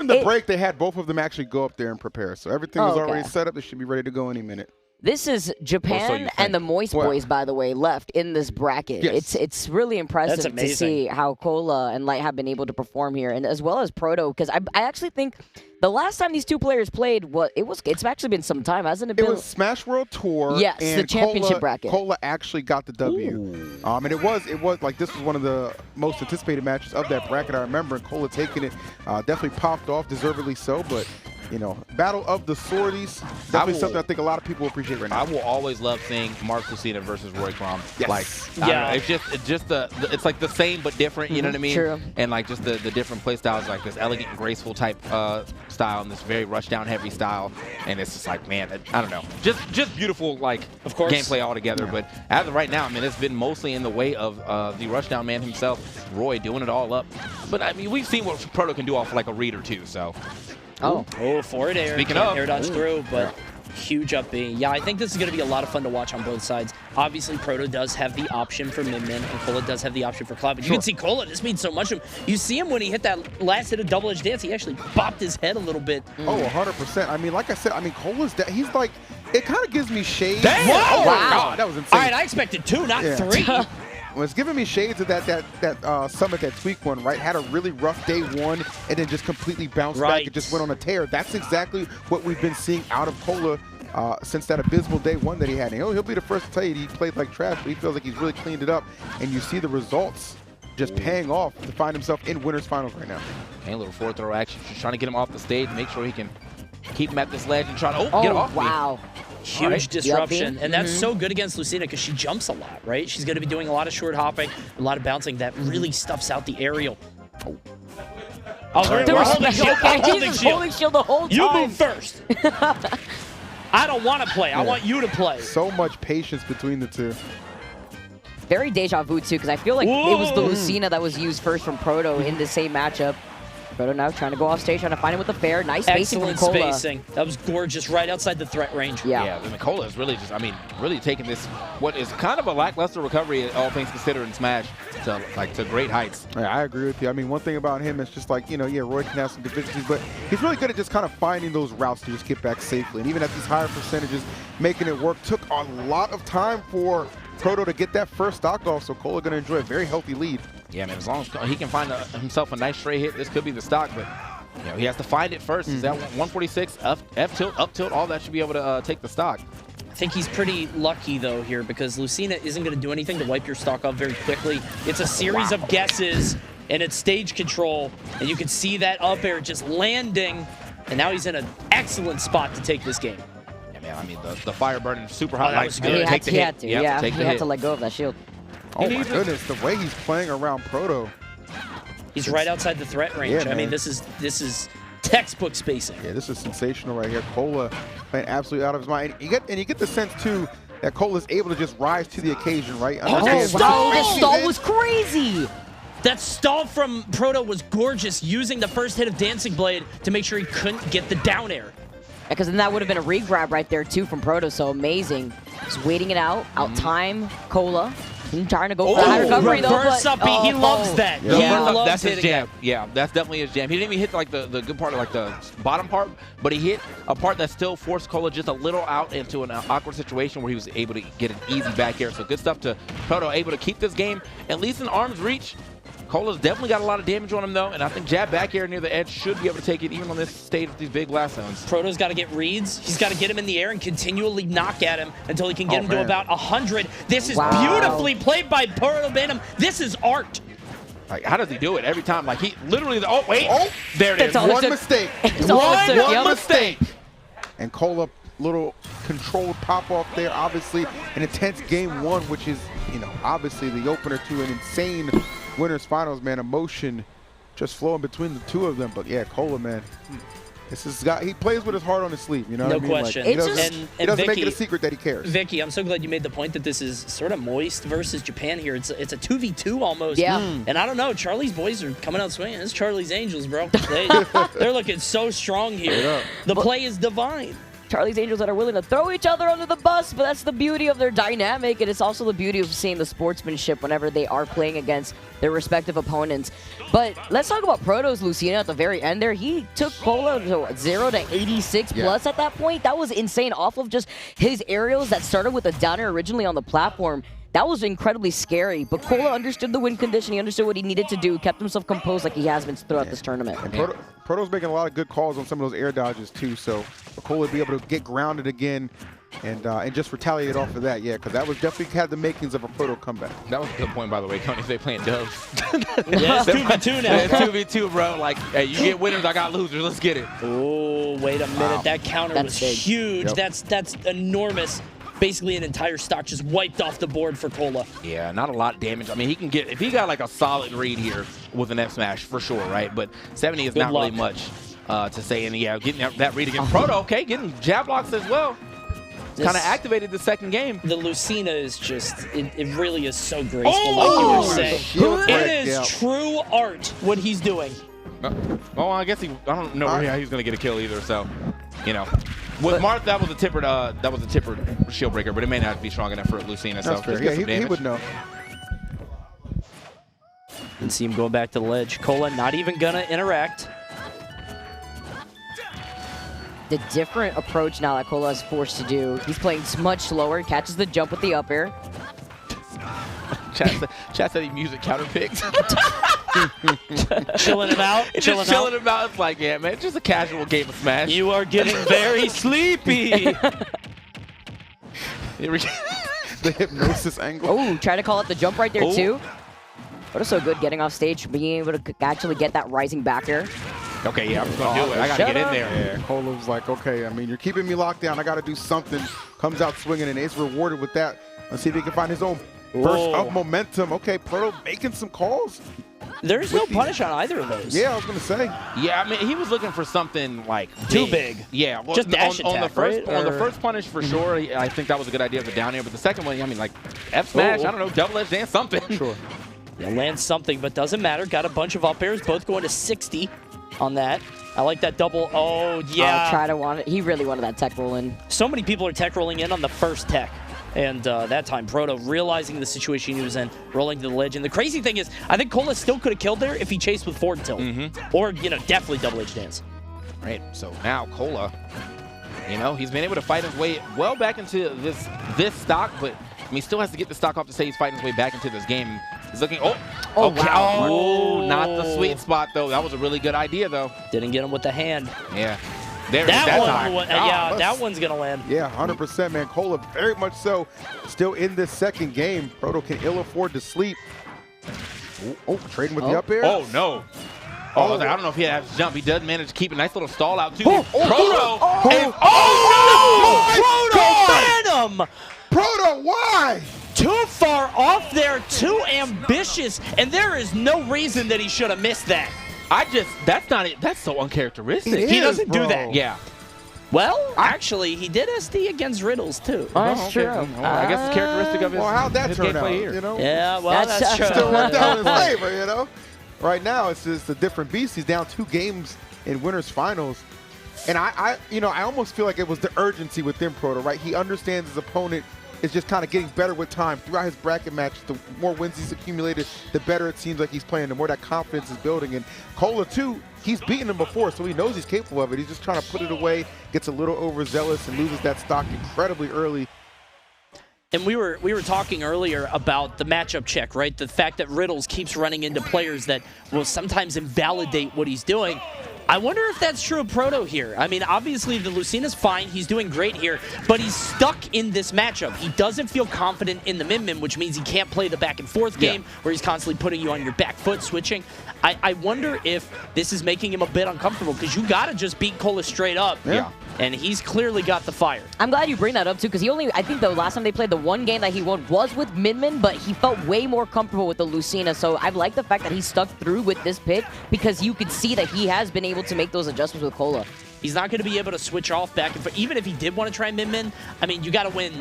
During the break, they had both of them actually go up there and prepare. So everything was already set up. They should be ready to go any minute. This is Japan and the Moist Boys, by the way, left in this bracket. Yes. It's really impressive to see how Kola and Light have been able to perform here, and as well as Proto, because I actually think the last time these two players played, it's actually been some time, hasn't it been? It was Smash World Tour. Yes, and the championship bracket. Kola actually got the W. And it was like this was one of the most anticipated matches of that bracket. I remember, and Kola taking it definitely popped off, deservedly so, but. You know, Battle of the Swordies, definitely something I think a lot of people appreciate right now. I will always love seeing Mark Lucina versus Roy Krom. Yes. Like, it's just it's like the same but different. You know what I mean? True. And like just the different play styles, like this elegant and graceful type style, and this very rush down heavy style. And it's just like, man, I don't know, just beautiful like gameplay altogether. But as of right now, I mean, it's been mostly in the way of the rush down man himself, Roy, doing it all up. But I mean, we've seen what Proto can do off like a read or two. So. Forward air. Speaking of. Air dodge through, but huge up B. Yeah, I think this is going to be a lot of fun to watch on both sides. Obviously, Proto does have the option for Min Min, and Kola does have the option for Cloud. But you can see Kola just means so much to him. You see him when he hit that last hit of double edge dance, he actually bopped his head a little bit. Oh, 100%. I mean, like I said, Kola's he's like, it kind of gives me shades. Damn! Oh, my God, that was insane. All right, I expected 2, not 3. Well, it's giving me shades of that Summit, that Tweak one, right? Had a really rough day one and then just completely bounced back and just went on a tear. That's exactly what we've been seeing out of Kola since that abysmal day one that he had. And he'll be the first to tell you he played like trash, but he feels like he's really cleaned it up. And you see the results just paying off to find himself in winners finals right now. Okay, a little forward throw action, just trying to get him off the stage, make sure he can keep him at this ledge and try to get off. Wow. Huge disruption, and that's so good against Lucina because she jumps a lot, right? She's going to be doing a lot of short hopping, a lot of bouncing that really stuffs out the aerial. We're holding shield. Holding shield the whole time. You move first. I don't want to play. I want you to play. So much patience between the two. Very deja vu, too, because I feel like it was the Lucina that was used first from Proto in the same matchup. Proto now trying to go off stage, trying to find him with the fair. Nice spacing from Kola. Excellent spacing. That was gorgeous, right outside the threat range. Yeah, I mean, Kola is really just, really taking this, what is kind of a lackluster recovery, all things considered, in Smash to great heights. Yeah, I agree with you. I mean, one thing about him is just like, Roy can have some deficiencies, but he's really good at just kind of finding those routes to just get back safely. And even at these higher percentages, making it work. Took a lot of time for Proto to get that first stock off, so Kola going to enjoy a very healthy lead. Yeah, man, as long as he can find himself a nice straight hit, this could be the stock, but he has to find it first. Is that 146, F tilt, up tilt, all that should be able to take the stock. I think he's pretty lucky, though, here, because Lucina isn't going to do anything to wipe your stock off very quickly. It's a series of guesses, and it's stage control, and you can see that up air just landing, and now he's in an excellent spot to take this game. Yeah, man, I mean, the fire burning super hot lights. He had to let go of that shield. Oh my goodness, the way he's playing around Proto. He's right outside the threat range. Yeah, I mean, this is textbook spacing. Yeah, this is sensational right here. Kola playing absolutely out of his mind. You get the sense too that Kola is able to just rise to the occasion, right? That stall was crazy. That stall from Proto was gorgeous, using the first hit of Dancing Blade to make sure he couldn't get the down air. Because then that would have been a re-grab right there too from Proto, so amazing. Just waiting it out time Kola. Trying to go for that recovery, though. Reverse up, he loves that. Yeah. He loves that's his jam. that. Yeah, that's definitely his jam. He didn't even hit like the good part of like the bottom part, but he hit a part that still forced Kola just a little out into an awkward situation where he was able to get an easy back air. So good stuff to Proto, able to keep this game at least in arm's reach. Kola's definitely got a lot of damage on him, though, and I think jab back air near the edge should be able to take it even on this stage with these big blast zones. Proto's got to get reads. He's got to get him in the air and continually knock at him until he can get him to about 100. This is beautifully played by ProtoBanham. This is art. Like, how does he do it every time? Like, he literally, there it is. One mistake. One mistake. And Kola, little controlled pop-off there. Obviously, an intense game one, which is, obviously the opener to an insane winners finals, man. Emotion just flowing between the two of them. But yeah, Kola, man, this is he plays with his heart on his sleeve. You know what I mean? Question. Like, he doesn't make it a secret that he cares. Vicky, I'm so glad you made the point that this is sort of Moist versus Japan here. It's a 2v2 almost. Yeah. And I don't know, Charlie's boys are coming out swinging. It's Charlie's Angels, bro. They're looking so strong here. The play is divine. Charlie's Angels that are willing to throw each other under the bus, but that's the beauty of their dynamic, and it's also the beauty of seeing the sportsmanship whenever they are playing against their respective opponents. But let's talk about Proto's Lucina at the very end there. He took Kola to 0 to 86 plus at that point. That was insane off of just his aerials that started with a downer originally on the platform. That was incredibly scary, but Kola understood the win condition. He understood what he needed to do, kept himself composed like he has been throughout this tournament. And Proto's making a lot of good calls on some of those air dodges too, so for Kola to be able to get grounded again and just retaliate off of that, because that was definitely had the makings of a Proto comeback. That was a good point, by the way, Tony. They playing dubs. Yeah, it's 2v2 now. Yeah, 2v2, bro. Like, hey, you get winners, I got losers. Let's get it. Oh, wait a minute. Wow. That counter was big. huge. Yep. That's enormous. Basically, an entire stock just wiped off the board for Kola. Yeah, not a lot of damage. I mean, he can get, if he got like a solid read here with an F smash, for sure, right? But 70 is Good not luck. really much to say. And yeah, getting that read against Proto, okay, getting jab blocks as well. Kind of activated the second game. The Lucina is just, it really is so graceful, like you were saying. It is true art what he's doing. Well, I guess I don't know how he's going to get a kill either, so, you know. With Marth, that was a tipper shield breaker, but it may not be strong enough for Lucina. That's So fair. just Yeah, get some he damage. would know. And see him going back to the ledge. Kola not even gonna interact. The different approach now that Kola is forced to do, he's playing much slower, catches the jump with the up air. Chat said he music counter picks. Chilling him out. It's just chilling him out. It's like, yeah, man, it's just a casual game of Smash. You are getting very sleepy. The hypnosis angle. Oh, try to call it the jump right there too. But it's so good getting off stage, being able to actually get that rising back air. Okay, yeah, I'm just going to do it. I got to get in there. Yeah, Kola's like, okay, I mean, you're keeping me locked down. I got to do something. Comes out swinging, and is rewarded with that. Let's see if he can find his own burst of momentum. Okay, Proto making some calls. There's no punish on either of those. Yeah, I was going to say. Yeah, I mean, he was looking for something like too big. Yeah, well, Just dash on the attack, first right? on the first punish for sure. I think that was a good idea of the down air, but the second one, I mean, like F smash, I don't know, double edge dance, something. Sure. Yeah, lands something, but doesn't matter. Got a bunch of up airs, both going to 60 on that. I like that double. Oh, yeah. Try to want it. He really wanted that tech roll in. So many people are tech rolling in on the first tech. And that time, Proto realizing the situation he was in, rolling to the ledge. And the crazy thing is, I think Kola still could have killed there if he chased with forward tilt. Or, you know, definitely double edge dance. Right, so now Kola, you know, he's been able to fight his way well back into this stock, but I mean, he still has to get the stock off to say he's fighting his way back into this game. He's looking, okay. Wow. Oh, not the sweet spot, though. That was a really good idea, though. Didn't get him with the hand. Yeah. There, That time. that one's going to land. Yeah, 100%, man. Kola very much so still in this second game. Proto can ill afford to sleep. Oh, trading with the up air. Oh, no. Oh, I don't know if he has to jump. He does manage to keep a nice little stall out, too. Proto! ProtoBanham! Proto, why? Too far off there, too ambitious, and there is no reason that he should have missed that. That's not it. That's so uncharacteristic. He doesn't do bro. that. Yeah. Well, actually, he did SD against Riddles, too. That's true. Well, I guess it's characteristic of his, Well, how'd that his turn gameplay out, here. you know? Yeah, well, that's true. Still worked out in his favor, you know? Right now, it's just a different beast. He's down 2 games in winners finals. And I almost feel like it was the urgency within Proto, right? He understands his opponent is just kind of getting better with time. Throughout his bracket match, the more wins he's accumulated, the better it seems like he's playing, the more that confidence is building. And Kola, too, he's beaten him before, so he knows he's capable of it. He's just trying to put it away, gets a little overzealous, and loses that stock incredibly early. And we were talking earlier about the matchup check, right? The fact that Riddles keeps running into players that will sometimes invalidate what he's doing. I wonder if that's true of Proto here. I mean, obviously, the Lucina's fine. He's doing great here, but he's stuck in this matchup. He doesn't feel confident in the min-min, which means he can't play the back-and-forth game where he's constantly putting you on your back foot, switching. I wonder if this is making him a bit uncomfortable because you got to just beat Kola straight up. Yeah. And he's clearly got the fire. I'm glad you bring that up, too, because I think the last time they played, the one game that he won was with Min-Min, but he felt way more comfortable with the Lucina. So I like the fact that he stuck through with this pick because you could see that he has been able to make those adjustments with Kola. He's not going to be able to switch off back and forth. Even if he did want to try Min-Min, I mean, you got to win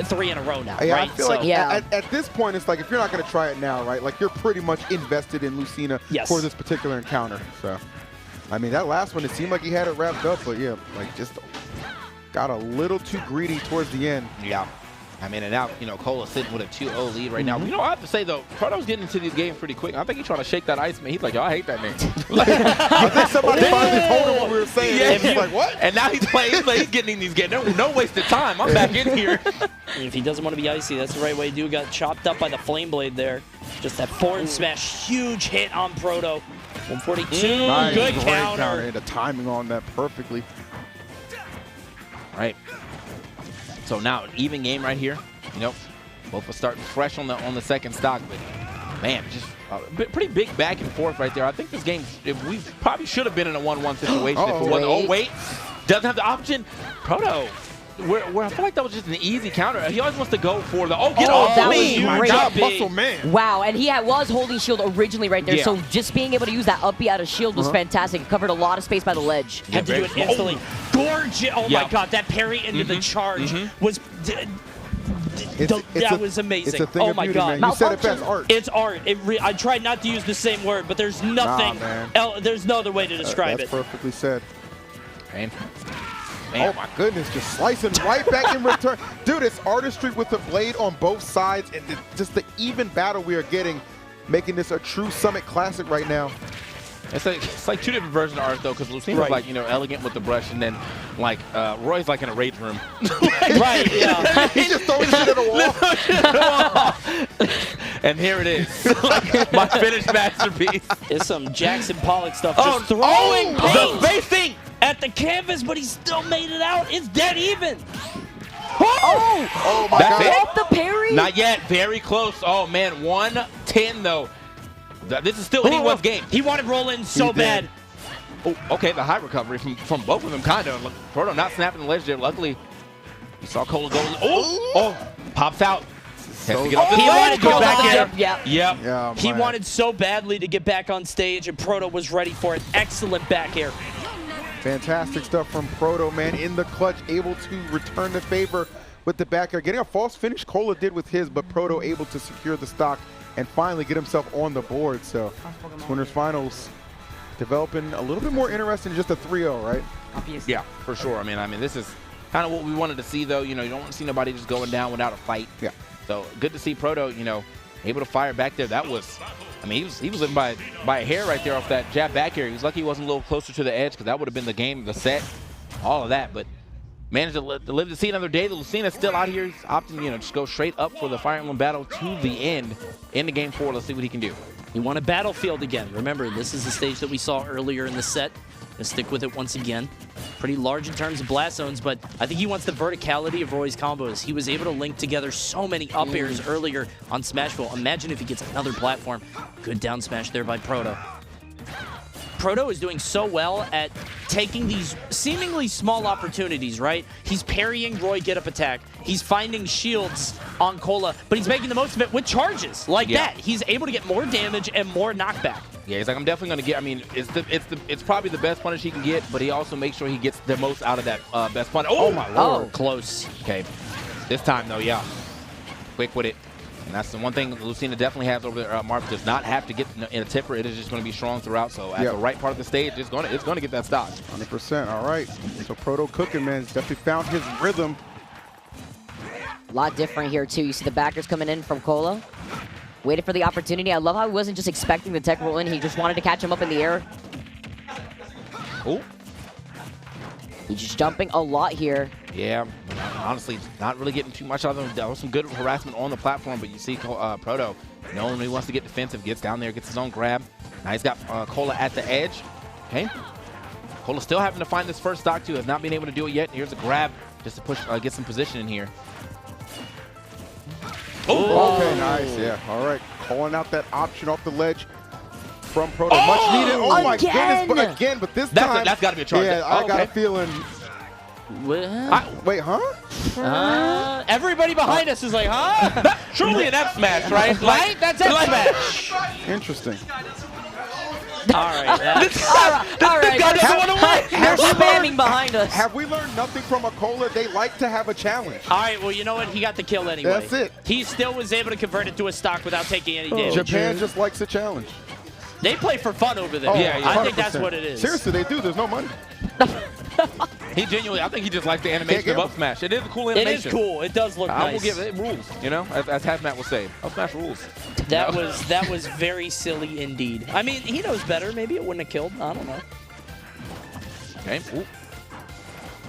3 in a row now, Yeah, right? I feel like at this point, it's like if you're not going to try it now, right, like you're pretty much invested in Lucina for this particular encounter. So, I mean, that last one, it seemed like he had it wrapped up, but yeah, like just got a little too greedy towards the end. Yeah. I mean, and now, you know, Kola sitting with a 2-0 lead right now. You know, I have to say, though, Proto's getting into these games pretty quick. I think he's trying to shake that ice, man. He's like, yo, I hate that name. I think somebody finally told him what we were saying. Yeah. And he's like, what? And now he's playing. He's getting in these games. No wasted time. I'm back in here. If he doesn't want to be icy, that's the right way to do it. Got chopped up by the Flame Blade there. Just that forward smash. Huge hit on Proto. 142. Nice. Good Great counter. The timing on that perfectly. Right. So now, an even game right here. You know, both are starting fresh on the second stock, but man, just a pretty big back and forth right there. I think this game, we probably should have been in a 1-1 situation. If it wasn't. Oh wait, doesn't have the option. Proto, where I feel like that was just an easy counter. He always wants to go for the get off that me. was My great. God, muscle man. Wow, and he was holding shield originally right there, Yeah. so just being able to use that up B out of shield was fantastic. It covered a lot of space by the ledge. Yeah, Had to do it instantly. Gorgeous. Oh Yeah. my God, that parry into the charge was. That was amazing. It's a thing oh of my beauty, God. man. You said it best, art. It's art. I tried not to use the same word, but there's nothing. man. There's no other way to describe That's it. perfectly said. Man. Oh my goodness, just slicing right back in return. Dude, it's artistry with the blade on both sides, and just the even battle we are getting, making this a true Summit Classic right now. It's like two different versions of art, though, because Lucina's like, you know, elegant with the brush, and then, like, Roy's like in a rage room. Right, yeah. He's just throwing shit at a wall. And here it is. My finished masterpiece. It's some Jackson Pollock stuff. Oh, Just throwing the paint facing. at the canvas, but he still made it out. It's dead even. Oh my That's God. it? Off the parry? Not yet. Very close. Oh, man. 1-10, though. This is still anyone's game. He wanted roll in so He did. bad. Oh, okay, the high recovery from both of them, kind of. Proto not snapping the ledge there. Luckily, you saw Kola go. Oh, pops out. Has to get up. He wanted to go Go back back there. in. Yep. Yep. Yeah, He man. wanted so badly to get back on stage, and Proto was ready for it. Excellent back air. Fantastic stuff from Proto, man. In the clutch, able to return the favor with the back air. Getting a false finish, Kola did with his, but Proto able to secure the stock and finally get himself on the board. So, Winners Finals developing a little bit more interesting than just a 3-0, right? Yeah, for sure. I mean, this is kind of what we wanted to see, though. You know, you don't want to see nobody just going down without a fight. Yeah. So good to see Proto, you know, able to fire back there. That was, I mean, he was living by a hair right there off that jab back here. He was lucky he wasn't a little closer to the edge, because that would have been the game, the set, all of that. But managed to live to see another day. The Lucina's still out here. He's opting, you know, just go straight up for the Fire Emblem battle to the end in the game 4. Let's see what he can do. He wanted Battlefield again. Remember, this is the stage that we saw earlier in the set. Gonna stick with it once again. Pretty large in terms of blast zones, but I think he wants the verticality of Roy's combos. He was able to link together so many up airs earlier on Smashville. Imagine if he gets another platform. Good down smash there by Proto. Proto is doing so well at taking these seemingly small opportunities, right? He's parrying Roy get-up attack. He's finding shields on Kola, but he's making the most of it with charges like that. He's able to get more damage and more knockback. Yeah, he's like, I'm definitely going to get, I mean, it's probably the best punish he can get, but he also makes sure he gets the most out of that best punish. Oh, my lord. Oh. Close. Okay. This time, though, yeah. Quick with it. And that's the one thing Lucina definitely has over there. Marv does not have to get in a tipper. It is just going to be strong throughout. So at the right part of the stage, it's going to get that stock. 100%. All right. So Proto cooking, man. He's definitely found his rhythm. A lot different here, too. You see the backers coming in from Kola. Waited for the opportunity. I love how he wasn't just expecting the tech roll in. He just wanted to catch him up in the air. Oh. He's just jumping a lot here. Yeah, honestly, not really getting too much out of them. There was some good harassment on the platform, but you see Proto, knowing he wants to get defensive, gets down there, gets his own grab. Now he's got Kola at the edge. Okay. Kola still having to find this first stock, too. Has not been able to do it yet. Here's a grab just to push, get some position in here. Oh. Okay, nice. Yeah. All right. Calling out that option off the ledge from Proto. Much needed. Oh, my goodness. But this time. That's got to be a charge. Yeah, I got a feeling. Wait, huh? Everybody behind us is like, huh? Truly an F smash, right? Right? That's F smash. Interesting. All right. This guy doesn't want to win. They're spamming behind us. Have we learned nothing from a Kola? They like to have a challenge. All right, well, you know what? He got the kill anyway. That's it. He still was able to convert it to a stock without taking any damage. Japan just likes a challenge. They play for fun over there. Oh, Yeah, I think 100%. that's what it is. Seriously, they do. There's no money. He genuinely, I think he just likes the animation of up smash. It is a cool animation. It is cool. It does look nice. I will give it rules, you know, as Hazmat will say. Up smash rules. That was very silly indeed. I mean, he knows better. Maybe it wouldn't have killed. I don't know. Okay. Ooh.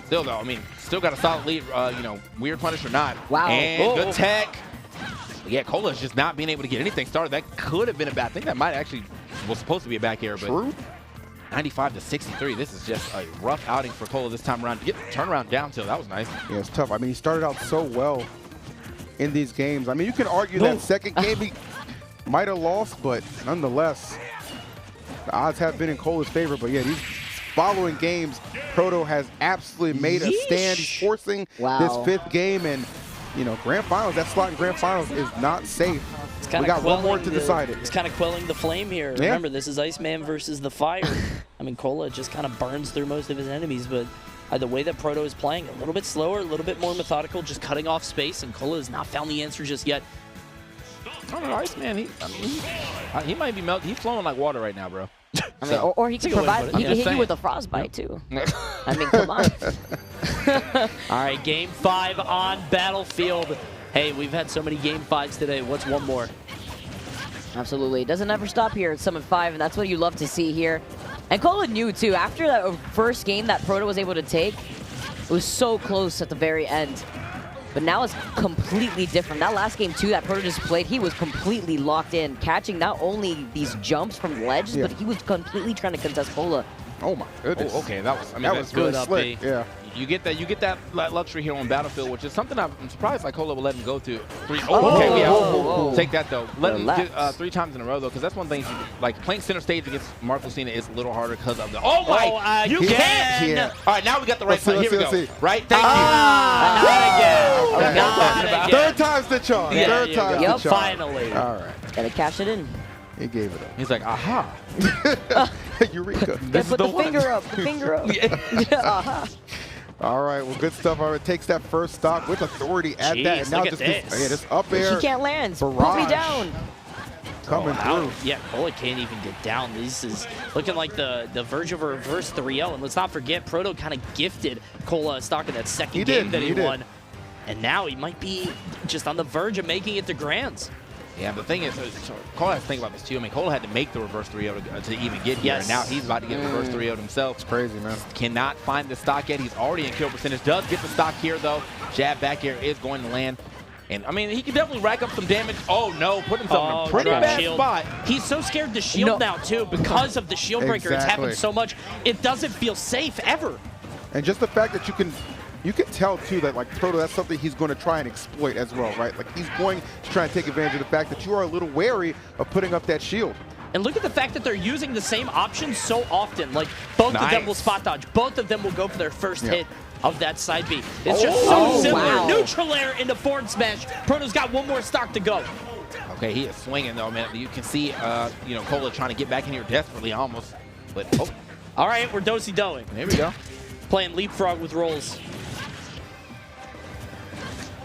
Still though, I mean, still got a solid lead. You know, weird punish or not. Wow. And good tech. But yeah, Kola's just not being able to get anything started. That could have been a bad thing. That might actually was supposed to be a back air, but 95 to 63. This is just a rough outing for Kola this time around. Get the turnaround down tilt. That was nice. Yeah, it's tough. I mean, he started out so well in these games. I mean, you can argue that second game he might have lost, but nonetheless, the odds have been in Kola's favor. But yeah, these following games, Proto has absolutely made a stand. He's forcing this fifth game, and you know, grand finals, that slot in grand finals is not safe. We got one more to decide it. It's kind of quelling the flame here. Yeah. Remember, this is Iceman versus the Fire. I mean, Kola just kind of burns through most of his enemies, but the way that Proto is playing, a little bit slower, a little bit more methodical, just cutting off space, and Kola has not found the answer just yet. I don't know, Iceman, he might be melting. He's flowing like water right now, bro. I mean, or he can provide. He can hit you with a frostbite too. I mean, come on. All right, game 5 on Battlefield. Hey, we've had so many game 5s today. What's one more? Absolutely. It doesn't ever stop here at Summit 5, and that's what you love to see here. And Kola knew, too, after that first game that Proto was able to take, it was so close at the very end. But now it's completely different. That last game, too, that Proto just played, he was completely locked in, catching not only these jumps from ledges, but he was completely trying to contest Kola. Oh my goodness. Oh, okay, that was, I mean, that was good really slick. Yeah. You get that luxury here on Battlefield, which is something I'm surprised like Kola will let him go through. Take that though. Let him get 3 times in a row though, because that's one thing. Like playing center stage against Mark Lucina is a little harder because of the. You can't. Yeah. All right, now we got the right side. Here we go. Right. Thank you. Not again. Third time's the charm. Yeah, Third time's the charm. Finally. All right. Gotta cash it in. He gave it up. He's like, aha. Eureka. Put the finger up. The finger up. All right, well, good stuff. All right, takes that first stock with authority at that. And now just this up air. He can't land. Barrage. Put me down. Coming through. Yeah, Kola can't even get down. This is looking like the verge of a reverse 3-0. And let's not forget, Proto kind of gifted Kola a stock in that second game that he won. And now he might be just on the verge of making it to Grands. Yeah, the thing is, Kola has to think about this too. I mean, Kola had to make the reverse 3-0 to even get here, and now he's about to get the reverse 3-0 himself. It's crazy, man. Cannot find the stock yet. He's already in kill percentage. Does get the stock here, though. Jab back air is going to land. And, I mean, he can definitely rack up some damage. Oh, no, put himself in a pretty bad spot. He's so scared to shield now, too, because of the shield breaker. It's happened so much. It doesn't feel safe ever. And just the fact that you can tell, too, that, like, Proto, that's something he's going to try and exploit as well, right? Like, he's going to try and take advantage of the fact that you are a little wary of putting up that shield. And look at the fact that they're using the same options so often. Like, both of them will spot dodge. Both of them will go for their first hit of that side B. It's just so similar. Wow. Neutral air into forward smash. Proto's got one more stock to go. Okay, he is swinging, though, man. You can see, you know, Kola trying to get back in here desperately almost. But, all right, we're do-si-doing. There we go. Playing leapfrog with rolls.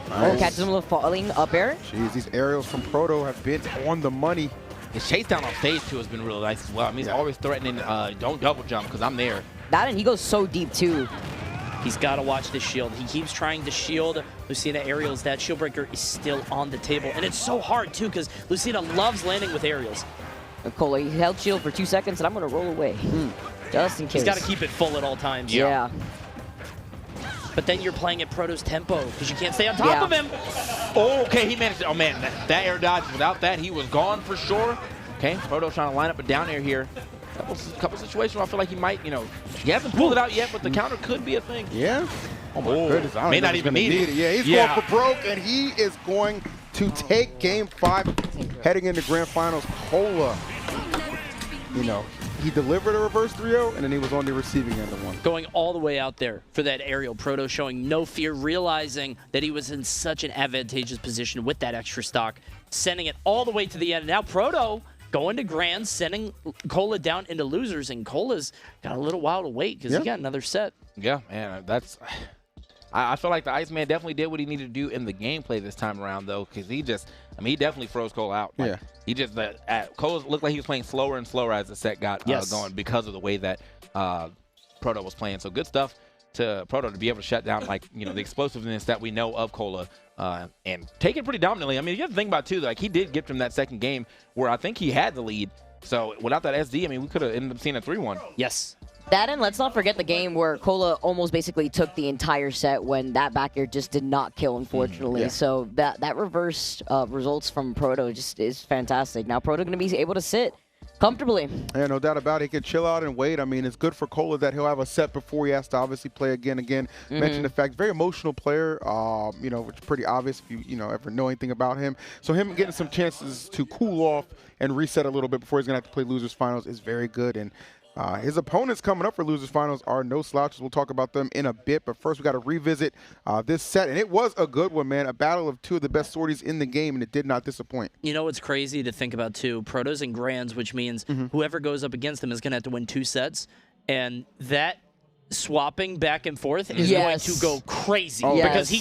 Nice. Catches him with falling up air. Jeez, these aerials from Proto have been on the money. His chase down on stage, too, has been really nice as well. I mean, he's always threatening, don't double jump, because I'm there. That, and he goes so deep, too. He's got to watch this shield. He keeps trying to shield Lucina aerials. That shield breaker is still on the table. And it's so hard, too, because Lucina loves landing with aerials. Kola, he held shield for 2 seconds, and I'm going to roll away. Just in case. He's got to keep it full at all times. Yeah. But then you're playing at Proto's tempo because you can't stay on top of him. Oh, okay, he managed to, oh man, that air dodge, without that, he was gone for sure. Okay, Proto's trying to line up a down air here. Couple situations where I feel like he might, you know, he hasn't pulled it out yet, but the counter could be a thing. Yeah. Oh my goodness, I don't may not even need it. Yeah, he's going for broke, and he is going to take game 5 heading into grand finals. Kola, you know, he delivered a reverse 3-0, and then he was on the receiving end of one. Going all the way out there for that aerial. Proto showing no fear, realizing that he was in such an advantageous position with that extra stock, sending it all the way to the end. Now Proto going to Grand, sending Kola down into losers, and Kola's got a little while to wait because he got another set. Yeah, man, that's... I feel like the Iceman definitely did what he needed to do in the gameplay this time around, though, because he just, I mean, he definitely froze Kola out. Like, he just, Kola looked like he was playing slower and slower as the set got going because of the way that Proto was playing. So good stuff to Proto to be able to shut down, like, you know, the explosiveness that we know of Kola and take it pretty dominantly. I mean, you have to think about it, too, like, he did gift him that second game where I think he had the lead. So without that SD, I mean, we could have ended up seeing a 3-1. Yes. That, and let's not forget the game where Kola almost basically took the entire set when that back air just did not kill, unfortunately. Yeah. So that reverse results from Proto just is fantastic. Now Proto going to be able to sit comfortably. Yeah, no doubt about it. He can chill out and wait. I mean, it's good for Kola that he'll have a set before he has to obviously play again. Mention the fact, very emotional player, you know, which is pretty obvious if you know, ever know anything about him. So him getting some chances to cool off and reset a little bit before he's going to have to play losers finals is very good. And his opponents coming up for losers finals are no slouches. We'll talk about them in a bit, but first we got to revisit this set, and it was a good one, man. A battle of two of the best sorties in the game, and it did not disappoint. You know what's crazy to think about too? Protos and Grands, which means whoever goes up against them is going to have to win 2 sets, and that swapping back and forth is going to go crazy because he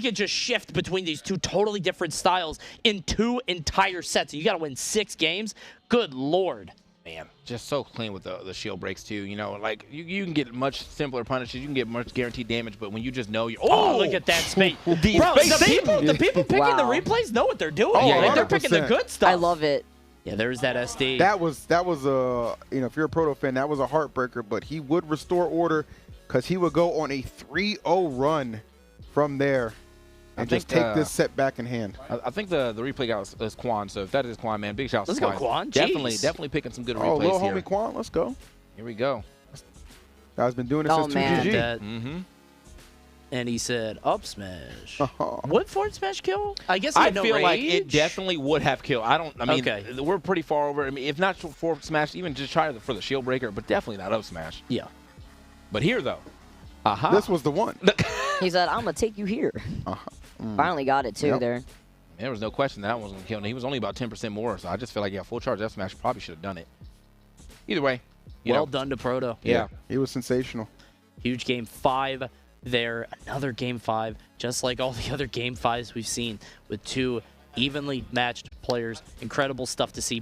can just shift between these 2 totally different styles in 2 entire sets. You got to win 6 games. Good Lord. Man, just so clean with the shield breaks, too. You know, like, you can get much simpler punishes. You can get much guaranteed damage, but when you just know you're... Oh, look at that space. Bro, the people picking the replays know what they're doing. Oh, Like, they're picking the good stuff. I love it. Yeah, there's that SD. That was a, you know, if you're a Proto fan, that was a heartbreaker, but he would restore order because he would go on a 3-0 run from there and just take this set back in hand. I think the replay guy is Quan, so if that is Quan, man, big shout out to Let's go, Quan. Definitely picking some good Oh, replays little here. homie Quan, let's go. Here we go. Guy's been doing it Oh, since man. 2GG. And he said, up smash. Would forward smash kill? I guess I no feel rage. like it definitely would have killed. I mean, we're pretty far over. I mean, if not forward smash, even just try for the shield breaker, but definitely not up smash. Yeah. But here, though. This was the one. He said, I'm going to take you here. Finally got it, too, there. There was no question that one was going to kill him. He was only about 10% more, so I just feel like, yeah, full charge F smash probably should have done it. Either way. Well done to Proto. Yeah. He was sensational. Huge game 5 there. Another game 5, just like all the other game 5s we've seen with 2 evenly matched players. Incredible stuff to see.